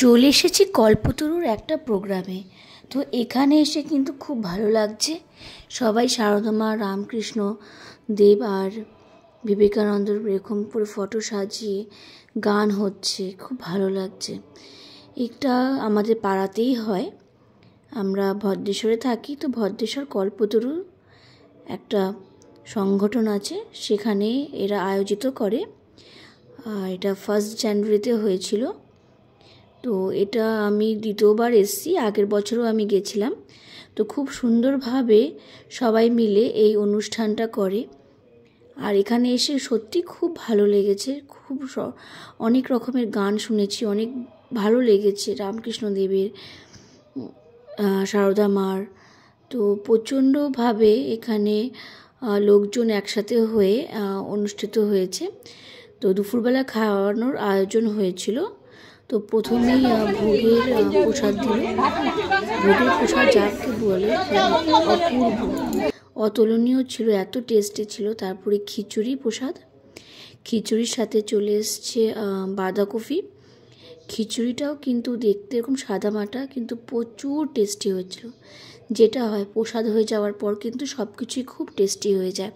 চলে এসেছি কল্পতরুর একটা প্রোগ্রামে। তো এখানে এসে কিন্তু খুব ভালো লাগছে। সবাই সারদা মা, রামকৃষ্ণ দেব আর বিবেকানন্দর এরকম পুরো ফটো সাজিয়ে গান হচ্ছে, খুব ভালো লাগছে। এটা আমাদের পাড়াতেই হয়, আমরা ভদ্রেশ্বরে থাকি। তো ভদ্রেশ্বর কল্পতরু একটা সংগঠন আছে, সেখানে এরা আয়োজিত করে। এটা 1 জানুয়ারিতে হয়েছিল। তো এটা আমি দ্বিতীয়বার এসেছি, আগের বছরও আমি গেছিলাম। তো খুব সুন্দরভাবে সবাই মিলে এই অনুষ্ঠানটা করে। আর এখানে এসে সত্যি খুব ভালো লেগেছে। অনেক রকমের গান শুনেছি, অনেক ভালো লেগেছে রামকৃষ্ণ দেবের, সারদা মার। তো প্রচণ্ডভাবে এখানে লোকজন একসাথে হয়ে অনুষ্ঠিত হয়েছে। তো দুপুরবেলা খাওয়ানোর আয়োজন হয়েছিল। তো প্রথমেই ভোগের প্রসাদ দিল। ভোগের প্রসাদ যাকে বলে অপূর্ব, অতুলনীয় ছিল, এত টেস্টি ছিল। তারপরে খিচুড়ি প্রসাদ, খিচুড়ির সাথে চলে এসছে বাঁধাকপি। খিচুড়িটাও কিন্তু দেখতে এরকম সাদামাটা, কিন্তু প্রচুর টেস্টি হয়েছিল। যেটা হয় প্রসাদ হয়ে যাওয়ার পর কিন্তু সব কিছুই খুব টেস্টি হয়ে যায়।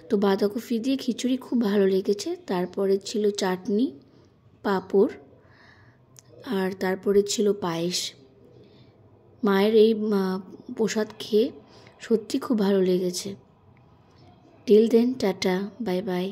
তো বাঁধাকপি দিয়ে খিচুড়ি খুব ভালো লেগেছে। তারপরে ছিল চাটনি, পাঁপড়, আর তারপরে ছিল পায়েস। মায়ের এই প্রসাদ খেয়ে সত্যি খুব ভালো লেগেছে। Till then, tata, bye by.